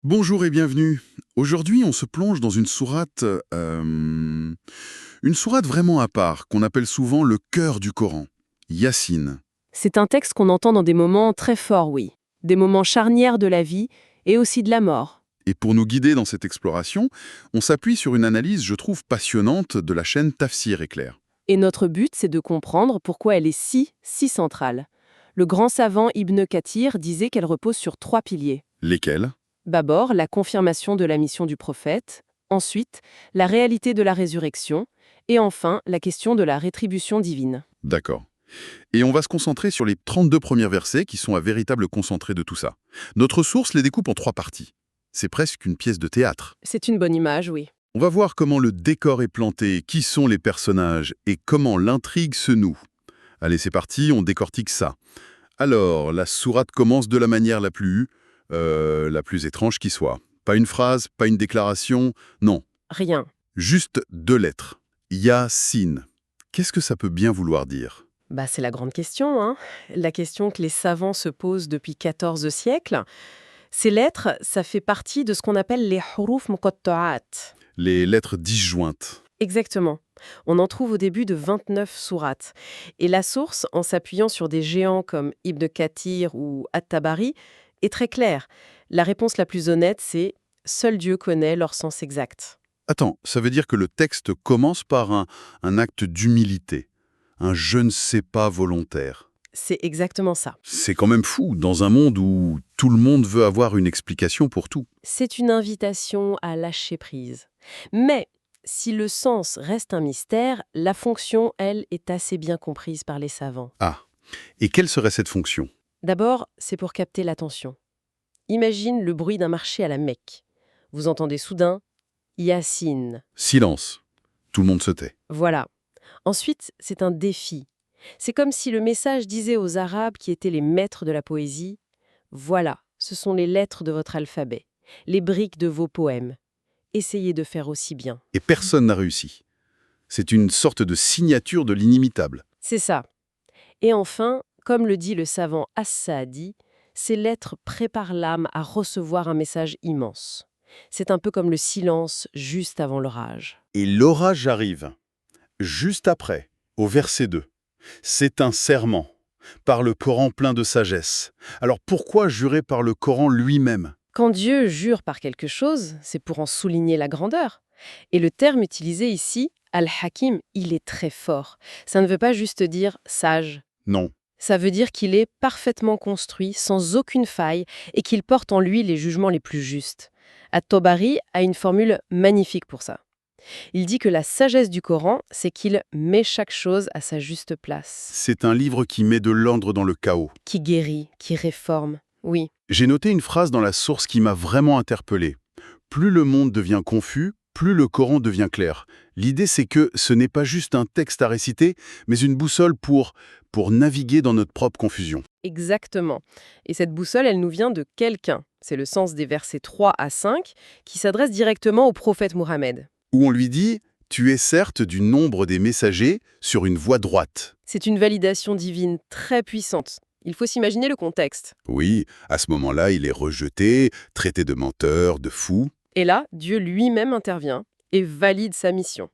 Bonjour et bienvenue. Aujourd'hui, on se plonge dans une sourate vraiment à part, qu'on appelle souvent le cœur du Coran, Yassine. C'est un texte qu'on entend dans des moments très forts, oui. Des moments charnières de la vie et aussi de la mort. Et pour nous guider dans cette exploration, on s'appuie sur une analyse, je trouve, passionnante de la chaîne Tafsir Éclair. Et notre but, c'est de comprendre pourquoi elle est si centrale. Le grand savant Ibn Kathir disait qu'elle repose sur trois piliers. Lesquels? D'abord, la confirmation de la mission du prophète. Ensuite, la réalité de la résurrection. Et enfin, la question de la rétribution divine. D'accord. Et on va se concentrer sur les 32 premiers versets qui sont un véritable concentré de tout ça. Notre source les découpe en trois parties. C'est presque une pièce de théâtre. C'est une bonne image, oui. On va voir comment le décor est planté, qui sont les personnages et comment l'intrigue se noue. Allez, c'est parti, on décortique ça. Alors, la sourate commence de la manière la plus étrange qui soit. Pas une phrase, pas une déclaration, non. Rien. Juste deux lettres. Yassine. Qu'est-ce que ça peut bien vouloir dire? C'est la grande question, hein. La question que les savants se posent depuis 14 siècles. Ces lettres, ça fait partie de ce qu'on appelle les huruf muqatta'at. Les lettres disjointes. Exactement. On en trouve au début de 29 sourates. Et la source, en s'appuyant sur des géants comme Ibn Kathir ou At-Tabari, est très claire. La réponse la plus honnête, c'est seul Dieu connaît leur sens exact. Attends, ça veut dire que le texte commence par un acte d'humilité, un je ne sais pas volontaire. C'est exactement ça. C'est quand même fou, dans un monde où tout le monde veut avoir une explication pour tout. C'est une invitation à lâcher prise. Mais si le sens reste un mystère, la fonction, elle, est assez bien comprise par les savants. Ah, et quelle serait cette fonction? D'abord, c'est pour capter l'attention. Imagine le bruit d'un marché à la Mecque. Vous entendez soudain Yassine. Silence. Tout le monde se tait. Voilà. Ensuite, c'est un défi. C'est comme si le message disait aux Arabes qui étaient les maîtres de la poésie: voilà, ce sont les lettres de votre alphabet, les briques de vos poèmes. Essayez de faire aussi bien. Et personne n'a réussi. C'est une sorte de signature de l'inimitable. C'est ça. Et enfin, comme le dit le savant As-Saadi, ces lettres préparent l'âme à recevoir un message immense. C'est un peu comme le silence juste avant l'orage. Et l'orage arrive, juste après, au verset 2. C'est un serment, par le Coran plein de sagesse. Alors pourquoi jurer par le Coran lui-même? Quand Dieu jure par quelque chose, c'est pour en souligner la grandeur. Et le terme utilisé ici, Al-Hakim, il est très fort. Ça ne veut pas juste dire sage. Non. Ça veut dire qu'il est parfaitement construit, sans aucune faille, et qu'il porte en lui les jugements les plus justes. At-Tabari a une formule magnifique pour ça. Il dit que la sagesse du Coran, c'est qu'il met chaque chose à sa juste place, C'est un livre qui met de l'ordre dans le chaos. qui guérit, qui réforme. Oui, J'ai noté une phrase dans la source qui m'a vraiment interpellé. Plus le monde devient confus, plus le Coran devient clair. L'idée, c'est que ce n'est pas juste un texte à réciter, mais une boussole pour naviguer dans notre propre confusion. exactement. Et cette boussole, elle nous vient de quelqu'un. C'est le sens des versets 3 à 5 qui s'adresse directement au prophète Mohammed. Où on lui dit « Tu es certes du nombre des messagers sur une voie droite ». C'est une validation divine très puissante. Il faut s'imaginer le contexte. Oui, à ce moment-là, il est rejeté, traité de menteur, de fou. Et là, Dieu lui-même intervient et valide sa mission.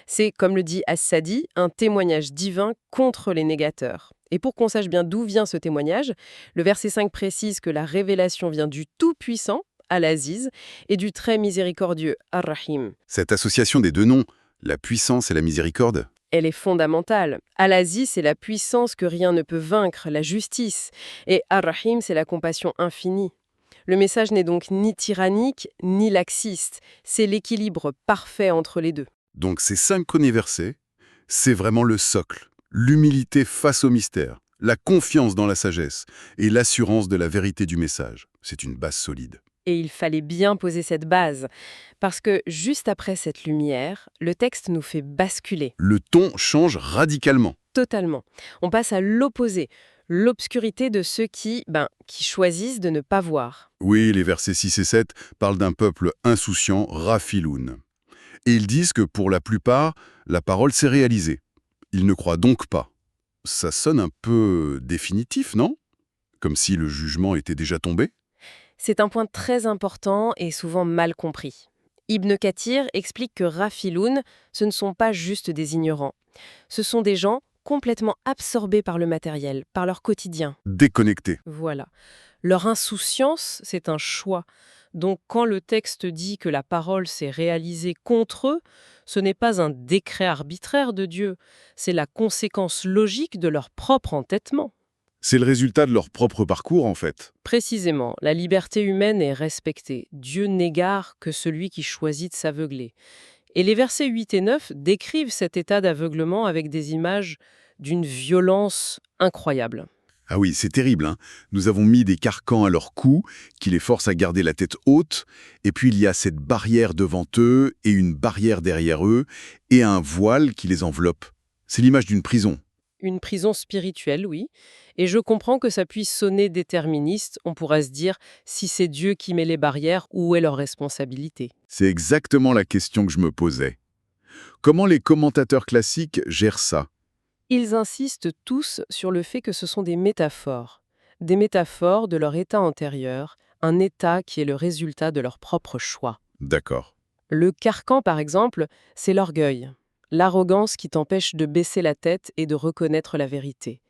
C'est, comme le dit As-Sadi, un témoignage divin contre les négateurs. Et pour qu'on sache bien d'où vient ce témoignage, le verset 5 précise que la révélation vient du Tout-Puissant, Al-Aziz, et du très miséricordieux, Ar-Rahim. Cette association des deux noms, la puissance et la miséricorde, Elle est fondamentale. Al-Aziz, c'est la puissance que rien ne peut vaincre, la justice. Et Ar-Rahim, c'est la compassion infinie. Le message n'est donc ni tyrannique, ni laxiste. C'est l'équilibre parfait entre les deux. donc ces 5 premiers versets, c'est vraiment le socle. L'humilité face au mystère, la confiance dans la sagesse et l'assurance de la vérité du message. C'est une base solide. Et il fallait bien poser cette base, parce que juste après cette lumière, le texte nous fait basculer, Le ton change radicalement. totalement. On passe à l'opposé, l'obscurité de ceux qui choisissent de ne pas voir. Oui, les versets 6 et 7 parlent d'un peuple insouciant, Rafiloun. Et ils disent que pour la plupart, la parole s'est réalisée. Ils ne croient donc pas. Ça sonne un peu définitif, non? Comme si le jugement était déjà tombé? C'est un point très important et souvent mal compris. Ibn Kathir explique que Rafiloun, ce ne sont pas juste des ignorants. Ce sont des gens complètement absorbés par le matériel, par leur quotidien. Déconnecté. Voilà. Leur insouciance, c'est un choix. Donc quand le texte dit que la parole s'est réalisée contre eux, ce n'est pas un décret arbitraire de Dieu, c'est la conséquence logique de leur propre entêtement. C'est le résultat de leur propre parcours, en fait. Précisément, la liberté humaine est respectée. Dieu n'égare que celui qui choisit de s'aveugler. Et les versets 8 et 9 décrivent cet état d'aveuglement avec des images d'une violence incroyable. Ah oui, c'est terrible, hein. Nous avons mis des carcans à leur cou, qui les forcent à garder la tête haute, et puis il y a cette barrière devant eux, et une barrière derrière eux, et un voile qui les enveloppe. C'est l'image d'une prison. Une prison spirituelle, oui. Et je comprends que ça puisse sonner déterministe. On pourrait se dire, si c'est Dieu qui met les barrières, où est leur responsabilité? C'est exactement la question que je me posais. Comment les commentateurs classiques gèrent ça? Ils insistent tous sur le fait que ce sont des métaphores de leur état antérieur, un état qui est le résultat de leur propre choix. D'accord. Le carcan, par exemple, c'est l'orgueil, l'arrogance qui t'empêche de baisser la tête et de reconnaître la vérité.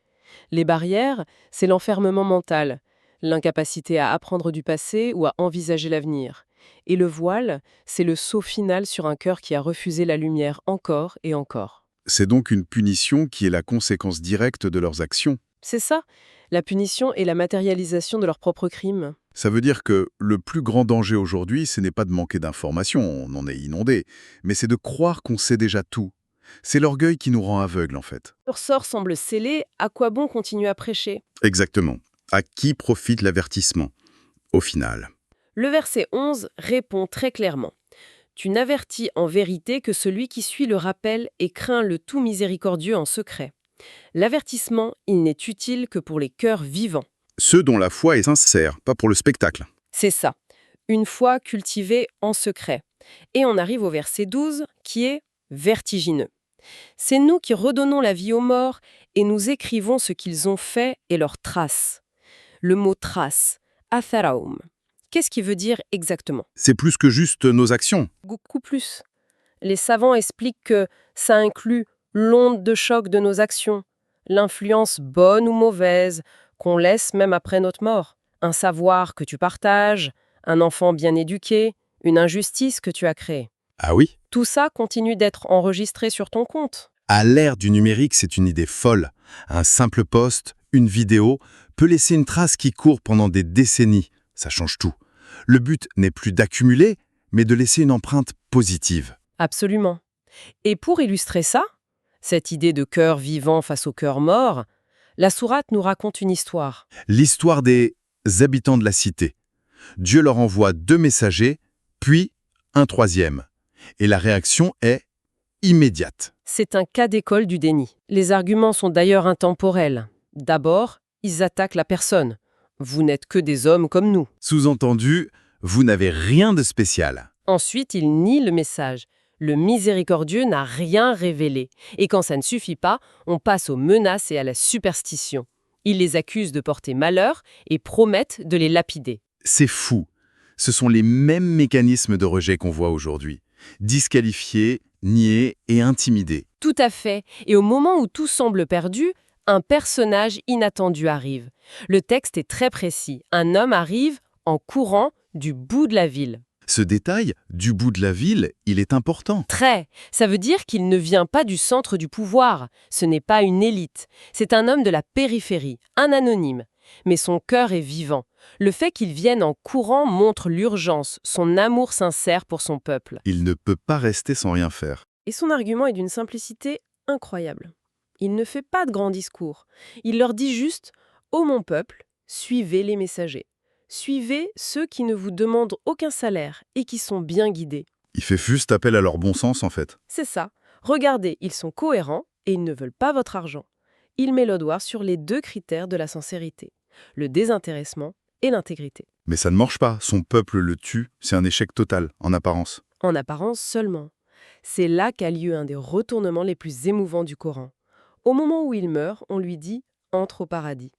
Les barrières, c'est l'enfermement mental, l'incapacité à apprendre du passé ou à envisager l'avenir. Et le voile, c'est le sceau final sur un cœur qui a refusé la lumière encore et encore. C'est donc une punition qui est la conséquence directe de leurs actions. C'est ça, la punition et la matérialisation de leurs propres crimes. Ça veut dire que le plus grand danger aujourd'hui, ce n'est pas de manquer d'informations, on en est inondé, mais c'est de croire qu'on sait déjà tout. C'est l'orgueil qui nous rend aveugles, en fait. Leur sort semble scellé, à quoi bon continuer à prêcher? Exactement. À qui profite l'avertissement, au final? Le verset 11 répond très clairement. Tu n'avertis en vérité que celui qui suit le rappel et craint le tout miséricordieux en secret. L'avertissement, il n'est utile que pour les cœurs vivants. Ceux dont la foi est sincère, pas pour le spectacle. C'est ça, une foi cultivée en secret. Et on arrive au verset 12, qui est vertigineux. C'est nous qui redonnons la vie aux morts et nous écrivons ce qu'ils ont fait et leurs traces. Le mot trace, atharaum. Qu'est-ce qui veut dire exactement? C'est plus que juste nos actions. Beaucoup plus. Les savants expliquent que ça inclut l'onde de choc de nos actions, l'influence bonne ou mauvaise qu'on laisse même après notre mort, un savoir que tu partages, un enfant bien éduqué, une injustice que tu as créée. Ah oui? Tout ça continue d'être enregistré sur ton compte. À l'ère du numérique, c'est une idée folle. Un simple post, une vidéo, peut laisser une trace qui court pendant des décennies. Ça change tout. Le but n'est plus d'accumuler, mais de laisser une empreinte positive. Absolument. Et pour illustrer ça, cette idée de cœur vivant face au cœur mort, la sourate nous raconte une histoire. L'histoire des habitants de la cité. Dieu leur envoie 2 messagers, puis un troisième. Et la réaction est immédiate. C'est un cas d'école du déni. Les arguments sont d'ailleurs intemporels. D'abord, ils attaquent la personne. Vous n'êtes que des hommes comme nous. Sous-entendu, vous n'avez rien de spécial. Ensuite, ils nient le message. Le miséricordieux n'a rien révélé. Et quand ça ne suffit pas, on passe aux menaces et à la superstition. Ils les accusent de porter malheur et promettent de les lapider. C'est fou. Ce sont les mêmes mécanismes de rejet qu'on voit aujourd'hui. Disqualifiés, niés et intimidés. Tout à fait. Et au moment où tout semble perdu, un personnage inattendu arrive. Le texte est très précis. Un homme arrive en courant du bout de la ville. Ce détail, du bout de la ville, il est important. Très. Ça veut dire qu'il ne vient pas du centre du pouvoir. Ce n'est pas une élite. C'est un homme de la périphérie, un anonyme. Mais son cœur est vivant. Le fait qu'il vienne en courant montre l'urgence, son amour sincère pour son peuple. Il ne peut pas rester sans rien faire. Et son argument est d'une simplicité incroyable. Il ne fait pas de grands discours. Il leur dit juste « Ô mon peuple, suivez les messagers. Suivez ceux qui ne vous demandent aucun salaire et qui sont bien guidés. Il fait juste appel à leur bon sens, en fait. » C'est ça. Regardez, ils sont cohérents et ils ne veulent pas votre argent. Il met le doigt sur les 2 critères de la sincérité, le désintéressement et l'intégrité. Mais ça ne marche pas. Son peuple le tue. C'est un échec total, en apparence. En apparence seulement. C'est là qu'a lieu un des retournements les plus émouvants du Coran. Au moment où il meurt, on lui dit « Entre au paradis ».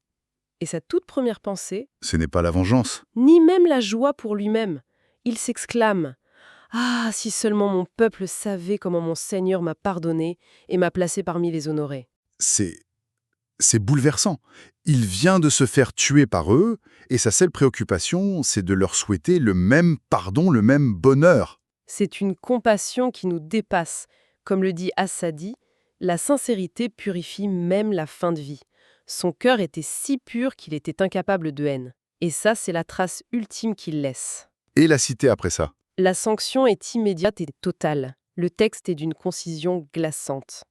Et sa toute première pensée, Ce n'est pas la vengeance. ni même la joie pour lui-même. Il s'exclame « Ah, si seulement mon peuple savait comment mon Seigneur m'a pardonné et m'a placé parmi les honorés. C'est bouleversant. Il vient de se faire tuer par eux, et sa seule préoccupation, c'est de leur souhaiter le même pardon, le même bonheur. » C'est une compassion qui nous dépasse. Comme le dit As-Sadi, la sincérité purifie même la fin de vie. Son cœur était si pur qu'il était incapable de haine. Et ça, c'est la trace ultime qu'il laisse. Et la cité après ça. La sanction est immédiate et totale. Le texte est d'une concision glaçante.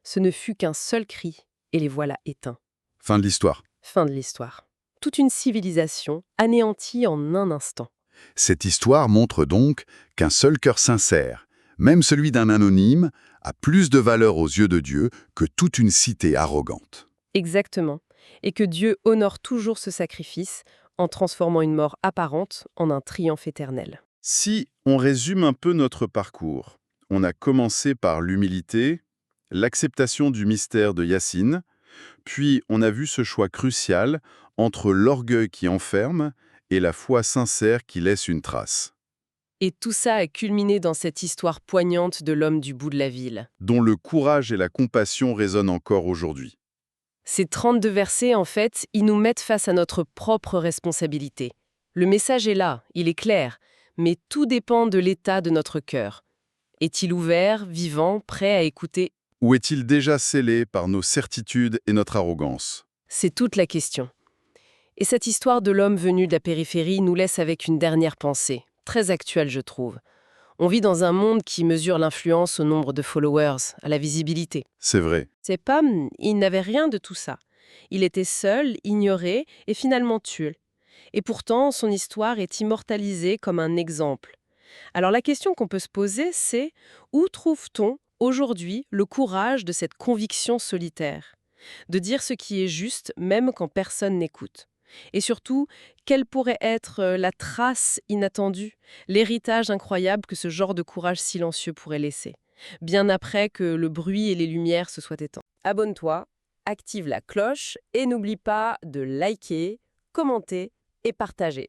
Ce ne fut qu'un seul cri, et les voilà éteints. Fin de l'histoire. Fin de l'histoire. Toute une civilisation anéantie en un instant. Cette histoire montre donc qu'un seul cœur sincère, même celui d'un anonyme, a plus de valeur aux yeux de Dieu que toute une cité arrogante. Exactement. Et que Dieu honore toujours ce sacrifice en transformant une mort apparente en un triomphe éternel. Si on résume un peu notre parcours, on a commencé par l'humilité, l'acceptation du mystère de Yassine, puis on a vu ce choix crucial entre l'orgueil qui enferme et la foi sincère qui laisse une trace, Et tout ça a culminé dans cette histoire poignante de l'homme du bout de la ville. dont le courage et la compassion résonnent encore aujourd'hui. Ces 32 versets, en fait, ils nous mettent face à notre propre responsabilité. Le message est là, il est clair, mais tout dépend de l'état de notre cœur. Est-il ouvert, vivant, prêt à écouter? Ou est-il déjà scellé par nos certitudes et notre arrogance? C'est toute la question. Et cette histoire de l'homme venu de la périphérie nous laisse avec une dernière pensée, très actuelle je trouve. On vit dans un monde qui mesure l'influence au nombre de followers, à la visibilité. C'est vrai. C'est pas, il n'avait rien de tout ça. Il était seul, ignoré et finalement tué. Et pourtant, son histoire est immortalisée comme un exemple. Alors la question qu'on peut se poser, c'est où trouve-t-on aujourd'hui le courage de cette conviction solitaire? De dire ce qui est juste même quand personne n'écoute. Et surtout, quelle pourrait être la trace inattendue, l'héritage incroyable que ce genre de courage silencieux pourrait laisser, bien après que le bruit et les lumières se soient éteints. Abonne-toi, active la cloche et n'oublie pas de liker, commenter et partager.